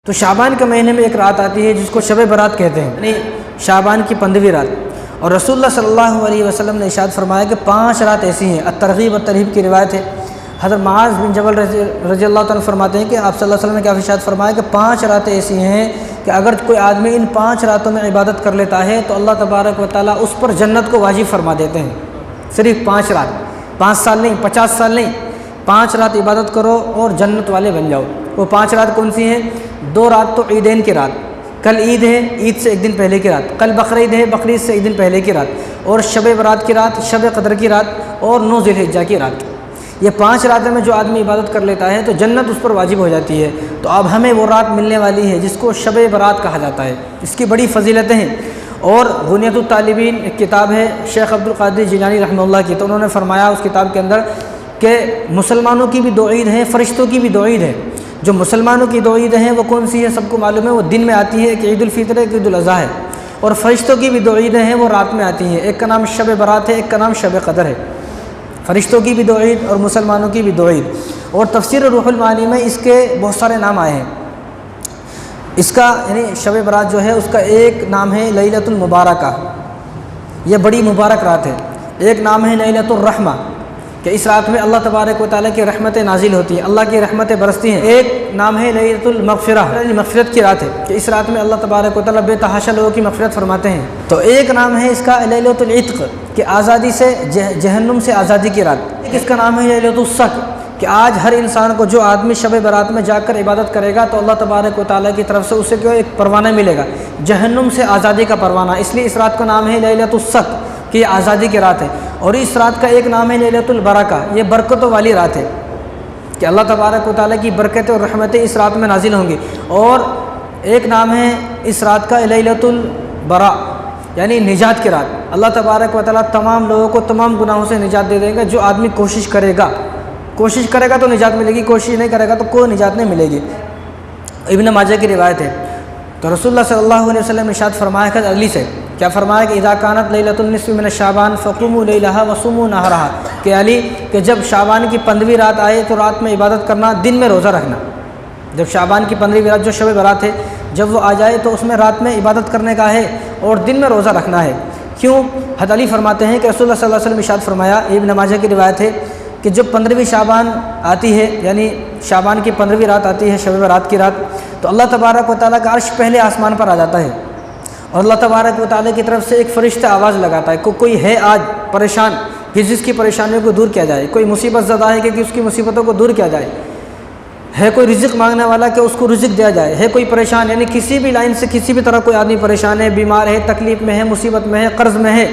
تو شعبان کے مہینے میں ایک رات آتی ہے جس کو شب برات کہتے ہیں، یعنی شعبان کی 15ویں رات۔ اور رسول اللہ صلی اللہ علیہ وسلم نے ارشاد فرمایا کہ 5 رات ایسی ہیں، الترغیب والترہیب کی روایت ہے۔ حضرت معاذ بن جبل رضی اللہ تعالیٰ فرماتے ہیں کہ آپ صلی اللہ علیہ وسلم نے کیا ارشاد فرمایا کہ 5 راتیں ایسی ہیں کہ اگر کوئی آدمی ان 5 راتوں میں عبادت کر لیتا ہے تو اللہ تبارک و تعالیٰ اس پر جنت کو واجب فرما دیتے ہیں۔ صرف 5 رات، 5 سال نہیں، 50 سال نہیں، 5 رات عبادت کرو اور جنت والے بن جاؤ۔ وہ 5 رات کون سی ہیں؟ 2 رات تو عیدین کی رات، کل عید ہے، عید سے ایک دن پہلے کی رات، کل بقرعید ہے، بقرعید سے ایک دن پہلے کی رات، اور شب برات کی رات، شب قدر کی رات، اور 9 ذی الحجہ کی رات۔ یہ 5 راتوں میں جو آدمی عبادت کر لیتا ہے تو جنت اس پر واجب ہو جاتی ہے۔ تو اب ہمیں وہ رات ملنے والی ہے جس کو شب برات کہا جاتا ہے، اس کی بڑی فضیلتیں ہیں۔ اور غنیۃ الطالبین ایک کتاب ہے شیخ عبد القادر جیلانی رحمہ اللہ کی، تو انہوں نے فرمایا اس کتاب کے اندر کہ مسلمانوں کی بھی 2 عید ہیں، فرشتوں کی بھی 2 عید ہیں۔ جو مسلمانوں کی 2 عید ہیں وہ کون سی ہے؟ سب کو معلوم ہے، وہ دن میں آتی ہے، ایک عید الفطر ہے، ایک عید الاضحیٰ ہے۔ اور فرشتوں کی بھی 2 عیدیں ہیں، وہ رات میں آتی ہیں، ایک کا نام شب برات ہے، ایک کا نام شب قدر ہے۔ فرشتوں کی بھی 2 عید اور مسلمانوں کی بھی 2 عید۔ اور تفسیر روح المعانی میں اس کے بہت سارے نام آئے ہیں۔ اس کا یعنی شب برات جو ہے اس کا ایک نام ہے لیلۃ المبارکہ، یہ بڑی مبارک رات ہے۔ ایک نام ہے لیلۃ الرحمہ کہ اس رات میں اللہ تبارک و تعالیٰ کی رحمتیں نازل ہوتی ہیں، اللہ کی رحمتیں برستی ہیں۔ ایک نام ہے لیلۃ المغفرہ، مغفرت کی رات ہے کہ اس رات میں اللہ تبارک و تعالیٰ بے تحاشا لوگوں کی مغفرت فرماتے ہیں۔ تو ایک نام ہے اس کا لیلۃ العتق کہ آزادی سے جہنم سے آزادی کی رات۔ ایک اس کا نام ہے لیلۃ الصق کہ آج ہر انسان کو جو آدمی شب برات میں جا کر عبادت کرے گا تو اللہ تبارک و تعالیٰ کی طرف سے اسے ایک پروانہ ملے گا، جہنم سے آزادی کا پروانہ، اس لیے اس رات کا نام ہے لیلۃ الصق کہ یہ آزادی کی رات ہے۔ اور اس رات کا ایک نام ہے لیلۃ البرکہ، یہ برکتوں والی رات ہے کہ اللہ تبارک و تعالیٰ کی برکتیں اور رحمتیں اس رات میں نازل ہوں گی۔ اور ایک نام ہے اس رات کا لیلۃ البراء یعنی نجات کی رات، اللہ تبارک و تعالیٰ تمام لوگوں کو تمام گناہوں سے نجات دے دیں گے۔ جو آدمی کوشش کرے گا تو نجات ملے گی، کوشش نہیں کرے گا تو کوئی نجات نہیں ملے گی۔ ابن ماجہ کی روایت ہے۔ تو رسول اللہ صلی اللہ علیہ وسلم نے ارشاد فرمایا کہ اگلی سے کیا فرمایا کہ اذا کانت لیلۃ النصف من شعبان فقوموا لیلھا وصوموا نہرھا کہ علی کہ جب شعبان کی 15ویں رات آئے تو رات میں عبادت کرنا، دن میں روزہ رکھنا۔ جب شعبان کی 15ویں رات جو شب برات ہے جب وہ آ جائے تو اس میں رات میں عبادت کرنے کا ہے اور دن میں روزہ رکھنا ہے۔ کیوں؟ حضرت علی فرماتے ہیں کہ رسول اللہ صلی اللہ علیہ وسلم ارشاد فرمایا، ابن ماجہ کی روایت ہے کہ جب 15ویں شعبان آتی ہے یعنی شعبان کی 15ویں رات آتی ہے شب برات کی رات، تو اللہ تبارک و تعالیٰ کا عرش پہلے آسمان پر آ جاتا ہے اور اللہ تبارک و تعالیٰ کی طرف سے ایک فرشتہ آواز لگاتا ہے کہ کوئی ہے آج پریشان کہ جس کی پریشانیوں کو دور کیا جائے، کوئی مصیبت زدہ ہے کہ اس کی مصیبتوں کو دور کیا جائے، ہے کوئی رزق مانگنے والا کہ اس کو رزق دیا جائے، ہے کوئی پریشان یعنی کسی بھی لائن سے کسی بھی طرح کوئی آدمی پریشان ہے، بیمار ہے، تکلیف میں ہے، مصیبت میں ہے، قرض میں ہے،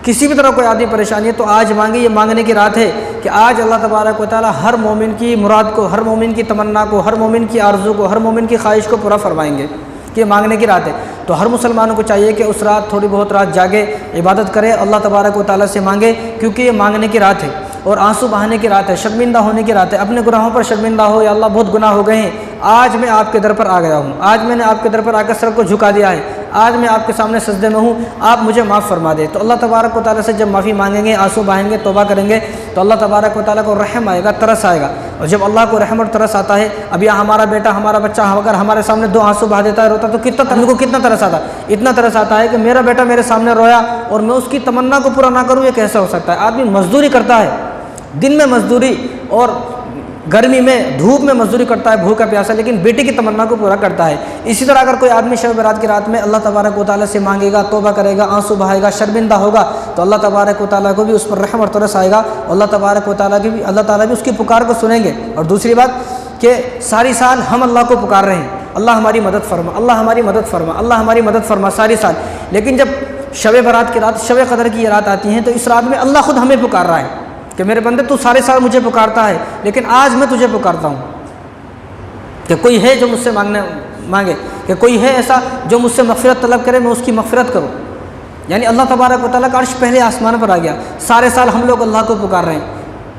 کسی بھی طرح کوئی آدمی پریشانی ہے تو آج مانگے۔ یہ مانگنے کی رات ہے کہ آج اللہ تبارک و تعالیٰ ہر مومن کی مراد کو، ہر مومن کی تمنا کو، ہر مومن کی آرزو کو، ہر مومن کی خواہش کو پورا فرمائیں گے کہ یہ مانگنے کی رات ہے۔ تو ہر مسلمانوں کو چاہیے کہ اس رات تھوڑی بہت رات جاگے، عبادت کرے، اللہ تبارک و تعالیٰ سے مانگے، کیونکہ یہ مانگنے کی رات ہے اور آنسو بہانے کی رات ہے، شرمندہ ہونے کی رات ہے۔ اپنے گناہوں پر شرمندہ ہو، یا اللہ بہت گناہ ہو گئے ہیں، آج میں آپ کے در پر آ گیا ہوں، آج میں نے آپ کے در پر آ کر سر کو جھکا دیا ہے، آج میں آپ کے سامنے سجدے میں ہوں، آپ مجھے معاف فرما دے۔ تو اللہ تبارک و تعالیٰ سے جب معافی مانگیں گے، آنسو بہائیں گے، توبہ کریں گے تو اللہ تبارک و تعالیٰ کو رحم آئے گا، ترس آئے گا۔ اور جب اللہ کو رحم اور ترس آتا ہے، اب یہ ہمارا بیٹا، ہمارا بچہ اگر ہمارے سامنے 2 آنسو بہا دیتا ہے، روتا تو کتنا ترس آتا ہے، اتنا ترس آتا ہے کہ میرا بیٹا میرے سامنے رویا اور میں اس کی تمنا کو پورا نہ کروں، یہ کیسے ہو سکتا ہے؟ آدمی مزدوری کرتا ہے، دن میں مزدوری اور گرمی میں دھوپ میں مزدوری کرتا ہے، بھوکا پیاسا، لیکن بیٹے کی تمنا کو پورا کرتا ہے۔ اسی طرح اگر کوئی آدمی شب برات کی رات میں اللہ تبارک و تعالیٰ سے مانگے گا، توبہ کرے گا، آنسو بہائے گا، شرمندہ ہوگا، تو اللہ تبارک و تعالیٰ کو بھی اس پر رحم اور ترس آئے گا، اللہ تبارک و تعالیٰ بھی اس کی پکار کو سنیں گے۔ اور دوسری بات کہ ساری سال ہم اللہ کو پکار رہے ہیں، اللہ ہماری مدد فرما، اللہ ہماری مدد فرما، اللہ ہماری مدد فرما ساری سال، لیکن جب شب برات کی رات، شب قدر کی یہ رات آتی ہیں تو اس رات میں اللہ خود ہمیں پکار رہا ہے کہ میرے بندے تو سارے سال مجھے پکارتا ہے، لیکن آج میں تجھے پکارتا ہوں کہ کوئی ہے جو مجھ سے مانگے، کہ کوئی ہے ایسا جو مجھ سے مغفرت طلب کرے، میں اس کی مغفرت کروں۔ یعنی اللہ تبارک و تعالیٰ کا عرش پہلے آسمان پر آ گیا، سارے سال ہم لوگ اللہ کو پکار رہے ہیں،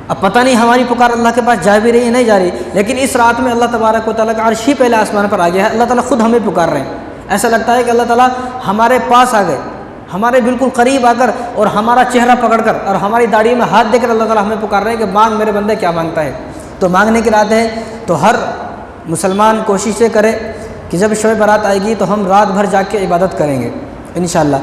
اب پتہ نہیں ہماری پکار اللہ کے پاس جا بھی رہی ہے نہیں جا رہی، لیکن اس رات میں اللہ تبارک و تعالیٰ کا عرش ہی پہلے آسمان پر آ گیا ہے، اللہ تعالیٰ خود ہمیں پکار رہے ہیں۔ ایسا لگتا ہے کہ اللہ تعالیٰ ہمارے پاس آ گئے، ہمارے بالکل قریب آ کر اور ہمارا چہرہ پکڑ کر اور ہماری داڑھی میں ہاتھ دے کر اللہ تعالیٰ ہمیں پکار رہے ہیں کہ مانگ میرے بندے کیا مانگتا ہے۔ تو مانگنے کی رات ہے، تو ہر مسلمان کوششیں کرے کہ جب شب برات آئے گی تو ہم رات بھر جا کے عبادت کریں گے انشاءاللہ۔